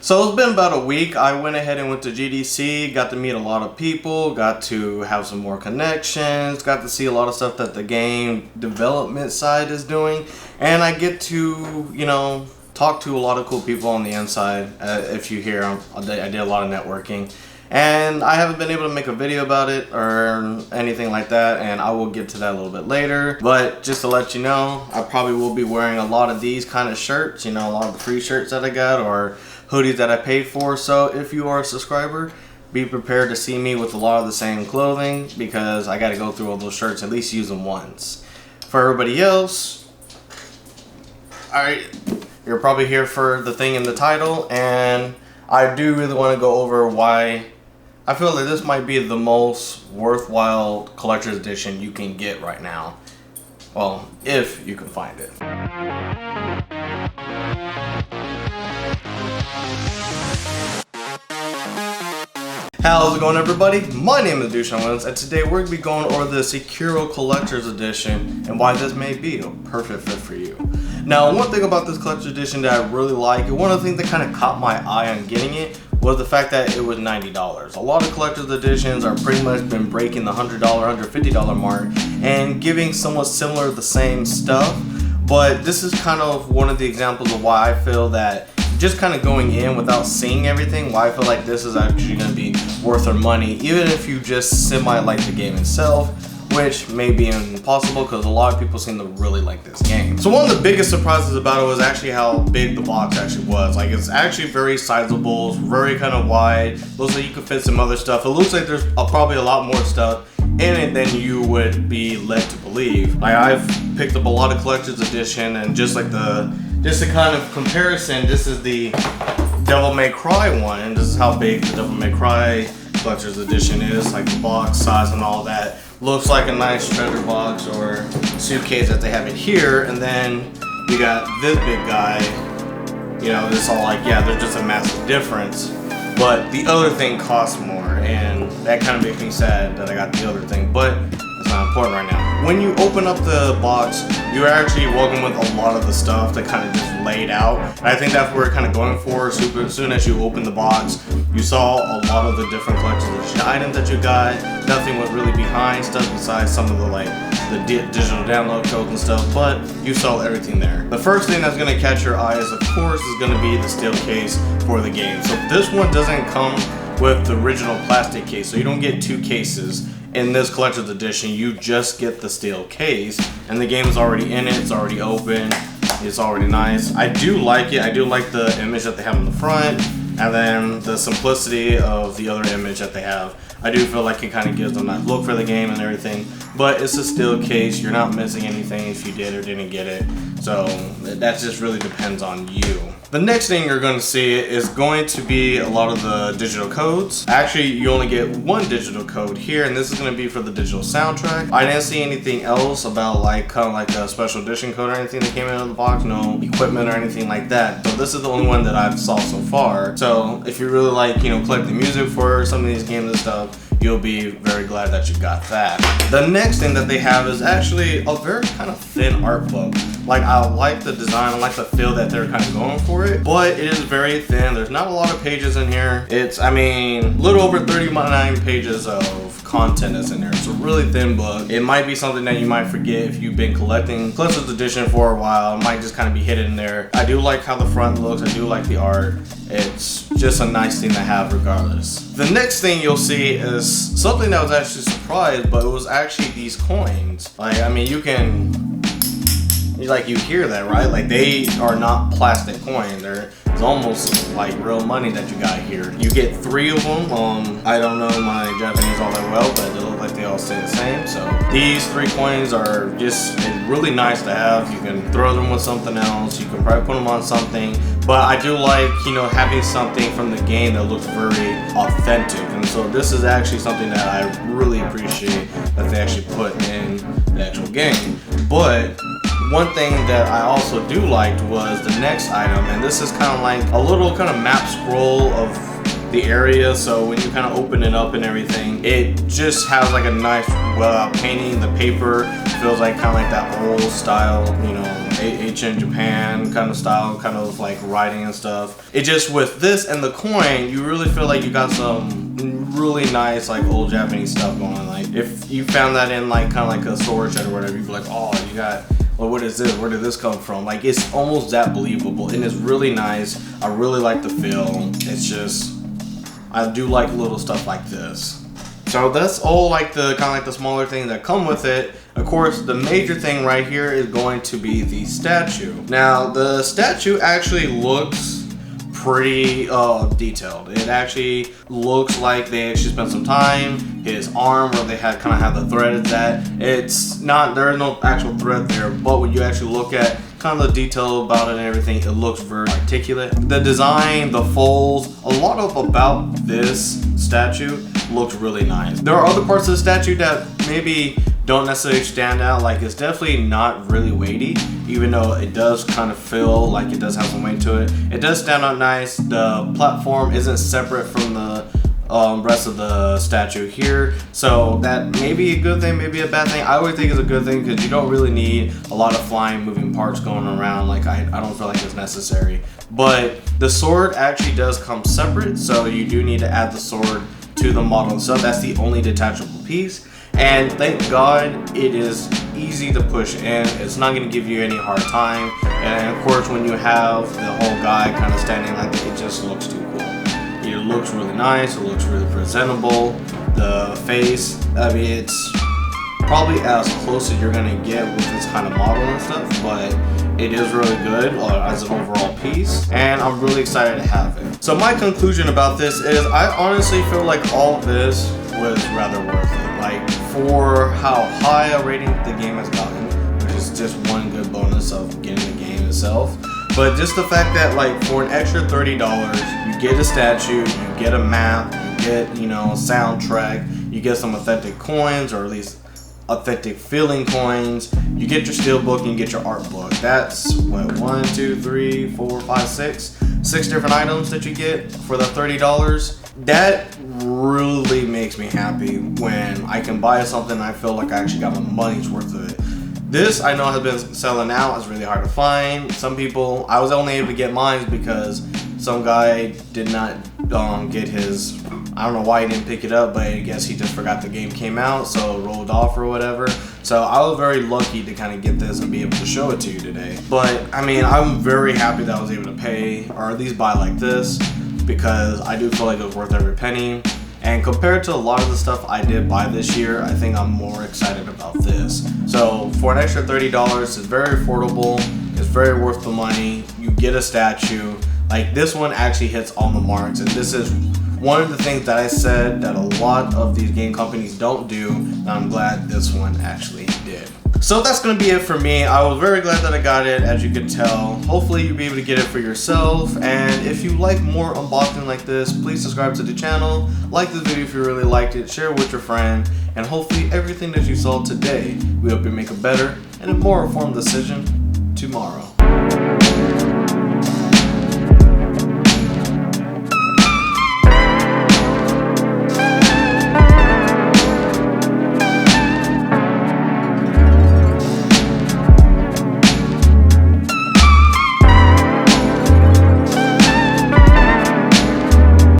So it's been about a week. I went ahead and went to GDC, got to meet a lot of people, got to have some more connections, got to see a lot of stuff that the game development side is doing, and I get to, talk to a lot of cool people on the inside. If you hear, I did a lot of networking, and I haven't been able to make a video about it or anything like that, and I will get to that a little bit later. But just to let you know, I probably will be wearing a lot of these kind of shirts, a lot of the free shirts that I got or hoodies that I paid for. So if you are a subscriber, be prepared to see me with a lot of the same clothing, because I got to go through all those shirts, at least use them once. For everybody else, you're probably here for the thing in the title, and I do really want to go over why I feel that this might be the most worthwhile collector's edition you can get right now. Well, if you can find it. How's it going, everybody? My name is dushaunwilliams, and today we're going to be going over the Sekiro Collectors Edition and why this may be a perfect fit for you. Now, one thing about this collector's edition that I really like, and one of the things that kind of caught my eye on getting it, was the fact that it was $90. A lot of collector's editions are pretty much been breaking the $100, $150 mark and giving somewhat similar the same stuff. But this is kind of one of the examples of why I feel that just kind of going in without seeing everything, why I feel like this is actually going to be worth their money, even if you just semi-like the game itself, which may be impossible because a lot of people seem to really like this game. So one of the biggest surprises about it was actually how big the box actually was. Like, it's actually very sizable, very kind of wide. Looks like you could fit some other stuff. It looks like there's probably a lot more stuff in it than you would be led to believe. Like, I've picked up a lot of collector's edition, and just a kind of comparison, this is the Devil May Cry one, and this is how big the Devil May Cry collector's edition is. Like, the box size and all that. Looks like a nice treasure box or suitcase that they have it here, and then we got this big guy. It's all like, yeah, there's just a massive difference. But the other thing costs more, and that kind of makes me sad that I got the other thing, but it's not important right now. When you open up the box, you're actually welcome with a lot of the stuff that kind of just laid out. And I think that's what we're kind of going for. As soon as you open the box, you saw a lot of the different collector's edition items that you got. Nothing was really behind stuff besides some of the digital download codes and stuff, but you saw everything there. The first thing that's going to catch your eyes, of course, is going to be the steel case for the game. So this one doesn't come with the original plastic case, so you don't get two cases. In this collector's edition, you just get the steel case, and the game is already in it, it's already open, it's already nice. I do like it. I do like the image that they have on the front, and then the simplicity of the other image that they have. I do feel like it kind of gives them that look for the game and everything, but it's a steel case. You're not missing anything if you did or didn't get it, so that just really depends on you. The next thing you're going to see is going to be a lot of the digital codes. Actually, you only get one digital code here, and this is going to be for the digital soundtrack. I didn't see anything else about kind of like a special edition code or anything that came out of the box, no equipment or anything like that. So this is the only one that I've saw so far. So if you really like, collecting music for some of these games and stuff, you'll be very glad that you got that. The next thing that they have is actually a very kind of thin art book. Like, I like the design, I like the feel that they're kind of going for it, but it is very thin. There's not a lot of pages in here. It's, a little over 39 pages of content is in there. It's a really thin book. It might be something that you might forget if you've been collecting collector's edition for a while. It might just kind of be hidden in there. I do like how the front looks. I do like the art. It's just a nice thing to have regardless. The next thing you'll see is something that was actually a surprise, but it was actually these coins. You hear that, right? Like, they are not plastic coins. It's almost like real money that you got here. You get 3 of them. I don't know my Japanese all that well, but they look like they all stay the same. So these 3 coins are just really nice to have. You can throw them with something else. You can probably put them on something. But I do like, having something from the game that looks very authentic. And so this is actually something that I really appreciate that they actually put in the actual game. But one thing that I also do liked was the next item, and this is kind of like a little kind of map scroll of the area, so when you kind of open it up and everything, it just has like a nice painting. The paper feels like kind of like that old style, you know, ancient Japan kind of style, kind of like writing and stuff. It just, with this and the coin, you really feel like you got some really nice like old Japanese stuff going on. Like if you found that in like kind of like a sword shed or whatever, you'd be like, oh, you got, well, what is this? Where did this come from? Like, it's almost that believable, and it's really nice. I really like the feel. It's just, I do like little stuff like this. So that's all like the kind of like the smaller things that come with it. Of course, the major thing right here is going to be the statue. Now, the statue actually looks pretty detailed. It actually looks like they actually spent some time. His arm, where they had kind of have the threads at, it's not, there is no actual thread there, but when you actually look at kind of the detail about it and everything, it looks very articulate. The design, the folds, a lot of about this statue looks really nice. There are other parts of the statue that maybe don't necessarily stand out. Like, it's definitely not really weighty, even though it does kind of feel like it does have some weight to it. It does stand out nice. The platform isn't separate from the rest of the statue here, so that may be a good thing, maybe a bad thing. I always think it's a good thing because you don't really need a lot of flying, moving parts going around. Like, I don't feel like it's necessary. But the sword actually does come separate, so you do need to add the sword to the model itself. That's the only detachable piece. And thank God it is easy to push in. It's not going to give you any hard time. And of course, when you have the whole guy kind of standing like that, it just looks too cool. It looks really nice. It looks really presentable. The face, I mean, it's probably as close as you're going to get with this kind of model and stuff, but it is really good as an overall piece, and I'm really excited to have it. So my conclusion about this is, I honestly feel like all of this was rather worth it. Like, for how high a rating the game has gotten, which is just one good bonus of getting the game itself. But just the fact that, like, for an extra $30, you get a statue, you get a map, you get, you know, a soundtrack, you get some authentic coins, or at least authentic feeling coins, you get your steelbook, and you get your art book. That's what, 1, 2, 3, 4, 5, 6 different items that you get for the $30. That really makes me happy when I can buy something I feel like I actually got my money's worth of it. This, I know, has been selling out. It's really hard to find. Some people, I was only able to get mine because some guy did not get his, I don't know why he didn't pick it up, but I guess he just forgot the game came out, so it rolled off or whatever. So I was very lucky to kind of get this and be able to show it to you today. But I mean, I'm very happy that I was able to pay, or at least buy like this, because I do feel like it was worth every penny. And compared to a lot of the stuff I did buy this year, I think I'm more excited about this. So for an extra $30, it's very affordable. It's very worth the money. You get a statue. Like, this one actually hits all the marks, and this is one of the things that I said that a lot of these game companies don't do, and I'm glad this one actually did. So that's going to be it for me. I was very glad that I got it, as you can tell. Hopefully you'll be able to get it for yourself, and if you like more unboxing like this, please subscribe to the channel, like this video if you really liked it, share it with your friend, and hopefully everything that you saw today will help you make a better and a more informed decision tomorrow.